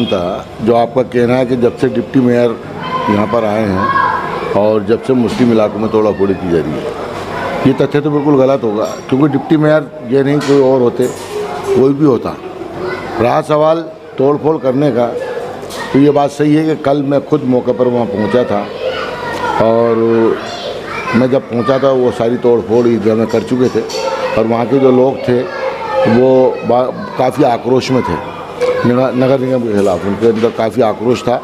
मानता जो आपका कहना है कि जब से डिप्टी मेयर यहाँ पर आए हैं और जब से मुस्लिम इलाकों में तोड़ा फोड़ी की जा रही है, ये तथ्य तो बिल्कुल गलत होगा, क्योंकि डिप्टी मेयर ये नहीं कोई और होते, कोई भी होता। रहा सवाल तोड़ फोड़ करने का, तो ये बात सही है कि कल मैं खुद मौके पर वहाँ पहुँचा था और मैं जब पहुँचा था वो सारी तोड़ फोड़ ईदगाह में कर चुके थे और वहाँ के जो लोग थे वो काफ़ी आक्रोश में थे नगर निगम के खिलाफ। उनके अंदर काफ़ी आक्रोश था।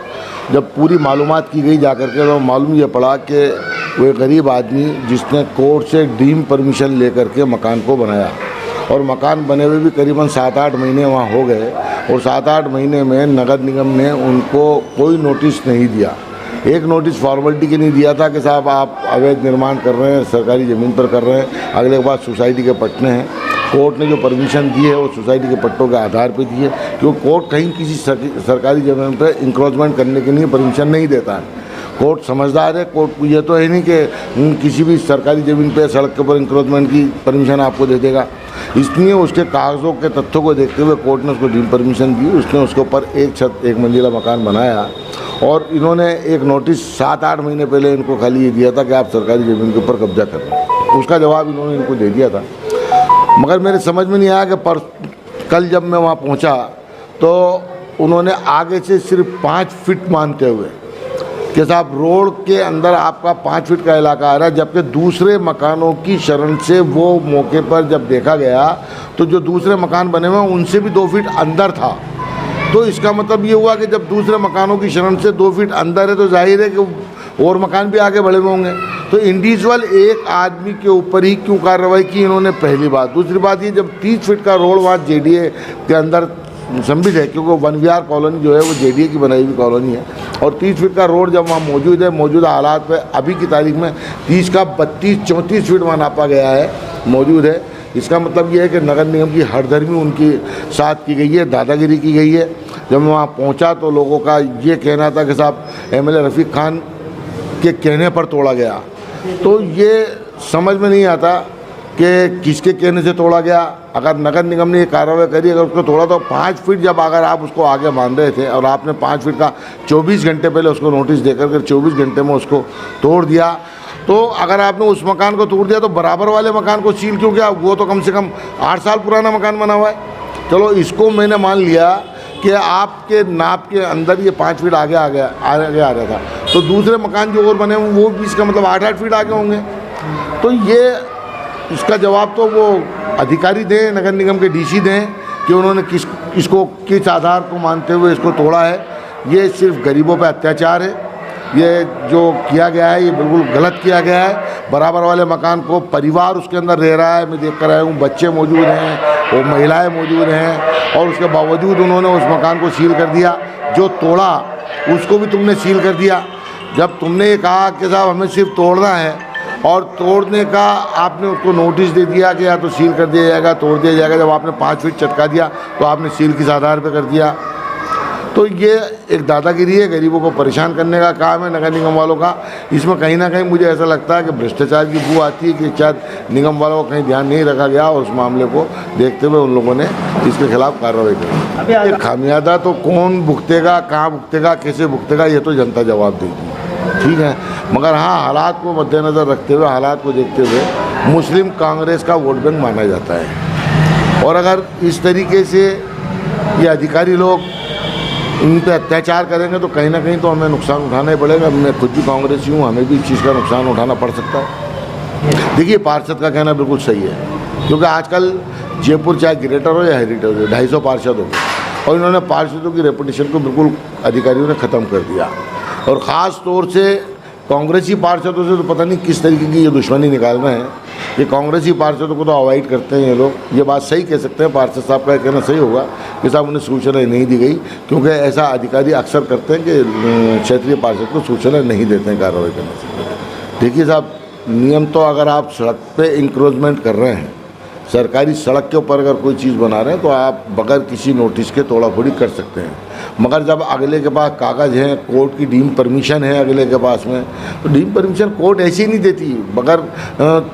जब पूरी मालूमात की गई जाकर के तो मालूम ये पड़ा कि वो गरीब आदमी जिसने कोर्ट से डीम परमिशन लेकर के मकान को बनाया और मकान बने हुए भी करीबन 7-8 महीने वहाँ हो गए और 7-8 महीने में नगर निगम ने उनको कोई नोटिस नहीं दिया। एक नोटिस फॉर्मेलिटी के नहीं दिया था कि साहब आप अवैध निर्माण कर रहे हैं, सरकारी ज़मीन पर कर रहे हैं, अगले के बाद सोसाइटी के पट्टे हैं। कोर्ट ने जो परमिशन दी है वो सोसाइटी के पट्टों के आधार पर दी है, क्योंकि कोर्ट कहीं किसी सरकारी ज़मीन पर इंक्रोचमेंट करने के लिए परमिशन नहीं देता है। कोर्ट समझदार है, कोर्ट को ये तो है नहीं कि किसी भी सरकारी ज़मीन पे सड़क के ऊपर इंक्रोचमेंट की परमिशन आपको दे देगा। इसलिए उसके कागज़ों के तथ्यों को देखते हुए कोर्ट ने उसको डीम परमिशन दी। उसने उसके ऊपर एक मंजिला मकान बनाया और इन्होंने एक नोटिस 7-8 महीने पहले इनको खाली ये दिया था कि आप सरकारी ज़मीन के ऊपर कब्जा कर रहे हैं। उसका जवाब इन्होंने इनको दे दिया था। मगर मेरे समझ में नहीं आया कि कल जब मैं वहाँ पहुँचा तो उन्होंने आगे से सिर्फ 5 फीट मानते हुए कि साहब रोड के अंदर आपका 5 फीट का इलाका आ रहा है, जबकि दूसरे मकानों की शरण से वो मौके पर जब देखा गया तो जो दूसरे मकान बने हुए हैं उनसे भी 2 फीट अंदर था। तो इसका मतलब ये हुआ कि जब दूसरे मकानों की शरण से 2 फीट अंदर है तो जाहिर है कि और मकान भी आगे बढ़े हुए होंगे। तो इंडिविजुअल एक आदमी के ऊपर ही क्यों कार्रवाई की इन्होंने, पहली बात। दूसरी बात ये, जब 30 फीट का रोड वहाँ जेडीए के अंदर संबित है, क्योंकि वन विहार कॉलोनी जो है वो जेडीए की बनाई हुई कॉलोनी है और 30 फीट का रोड जब वहाँ मौजूद है, मौजूदा हालात में अभी की तारीख में 30 का 32-34 फीट वहाँ नापा गया है, मौजूद है। इसका मतलब ये है कि नगर निगम की हरदर्मी उनकी साथ की गई है, दादागिरी की गई है। जब मैं वहाँ पहुँचा तो लोगों का ये कहना था कि साहब एमएलए रफ़ीक खान के कहने पर तोड़ा गया। तो ये समझ में नहीं आता कि किसके कहने से तोड़ा गया। अगर नगर निगम ने ये कार्रवाई करी, अगर उसको तोड़ा तो 5 फीट जब अगर आप उसको आगे मान रहे थे और आपने 5 फीट का 24 घंटे पहले उसको नोटिस देकर के 24 घंटे में उसको तोड़ दिया, तो अगर आपने उस मकान को तोड़ दिया तो बराबर वाले मकान को सील क्यों किया? वो तो कम से कम 8 साल पुराना मकान बना हुआ है। चलो इसको मैंने मान लिया कि आपके नाप के अंदर ये 5 फीट आगे आ रहा था, तो दूसरे मकान जो और बने हैं वो भी इसका मतलब 8-8 फीट आगे होंगे। तो ये इसका जवाब तो वो अधिकारी दें, नगर निगम के डीसी दें कि उन्होंने किस आधार को मानते हुए इसको तोड़ा है। ये सिर्फ गरीबों पे अत्याचार है। ये जो किया गया है ये बिल्कुल गलत किया गया है। बराबर वाले मकान को परिवार उसके अंदर रह रहा है, मैं देख कर आया हूँ, बच्चे मौजूद हैं, वो महिलाएं मौजूद हैं और उसके बावजूद उन्होंने उस मकान को सील कर दिया। जो तोड़ा उसको भी तुमने सील कर दिया। जब तुमने ये कहा कि साहब हमें सिर्फ तोड़ना है और तोड़ने का आपने उसको नोटिस दे दिया कि या तो सील कर दिया जाएगा, तोड़ दिया जाएगा। जब आपने 5 फीट चटका दिया तो आपने सील किस आधार पर कर दिया? तो ये एक दादागिरी है, गरीबों को परेशान करने का काम है नगर निगम वालों का। इसमें कहीं ना कहीं मुझे ऐसा लगता है कि भ्रष्टाचार की बू आती है कि शायद निगम वालों को कहीं ध्यान नहीं रखा गया और उस मामले को देखते हुए उन लोगों ने इसके खिलाफ कार्रवाई की। ये खामियाजा तो कौन भुगतेगा, कहाँ भुगतेगा, कैसे भुगतेगा, ये तो जनता जवाब देगी, ठीक है। मगर हाँ, हालात को मद्देनज़र रखते हुए, हालात को देखते हुए मुस्लिम कांग्रेस का वोट बैंक माना जाता है और अगर इस तरीके से ये अधिकारी लोग इन पर अत्याचार करेंगे तो कहीं ना कहीं तो हमें नुकसान उठाना ही पड़ेगा। मैं खुद भी कांग्रेसी हूँ, हमें भी इस चीज़ का नुकसान उठाना पड़ सकता है। देखिए, पार्षद का कहना बिल्कुल सही है, क्योंकि आजकल जयपुर चाहे ग्रेटर हो या हेरिटेज हो, 250 पार्षद हो गए और इन्होंने पार्षदों की रेपुटेशन को बिल्कुल अधिकारियों ने ख़त्म कर दिया। और ख़ास तौर से कांग्रेसी पार्षदों से तो पता नहीं किस तरीके की ये दुश्मनी निकाल रहे हैं। ये कांग्रेसी पार्षदों को तो अवॉइड करते हैं ये लोग। ये बात सही कह सकते हैं, पार्षद साहब का कहना सही होगा कि साहब उन्हें सूचना नहीं दी गई, क्योंकि ऐसा अधिकारी अक्सर करते हैं कि क्षेत्रीय पार्षद को सूचना नहीं देते हैं कार्रवाई करने से। देखिए साहब, नियम तो अगर आप सड़क पे इंक्रोचमेंट कर रहे हैं, सरकारी सड़क के ऊपर अगर कोई चीज़ बना रहे हैं तो आप बगैर किसी नोटिस के तोड़ाफोड़ी कर सकते हैं। मगर जब अगले के पास कागज़ हैं, कोर्ट की डीम परमिशन है अगले के पास में, तो डीम परमिशन कोर्ट ऐसे ही नहीं देती। मगर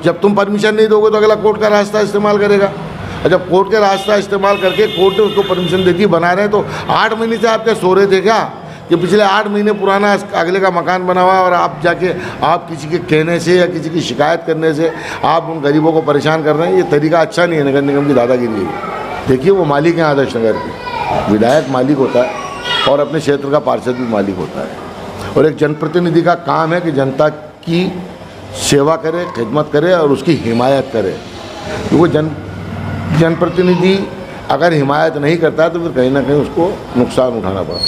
जब तुम परमिशन नहीं दोगे तो अगला कोर्ट का रास्ता इस्तेमाल करेगा। और जब कोर्ट के रास्ता इस्तेमाल करके कोर्ट ने उसको परमिशन देती बना रहे हैं, तो 8 महीने से आप क्या सो रहे थे क्या कि पिछले 8 महीने पुराना अगले का मकान बना हुआ है और आप जाके आप किसी के कहने से या किसी की शिकायत करने से आप उन गरीबों को परेशान कर रहे हैं? ये तरीका अच्छा नहीं है, नगर निगम की दादागिरी है। देखिए वो मालिक हैं आदर्श नगर के, विधायक मालिक होता है और अपने क्षेत्र का पार्षद भी मालिक होता है, और एक जनप्रतिनिधि का काम है कि जनता की सेवा करे, खिदमत करे और उसकी हिमायत करे। क्योंकि जनप्रतिनिधि अगर हिमायत नहीं करता है तो फिर कहीं ना कहीं उसको नुकसान उठाना पड़ता है।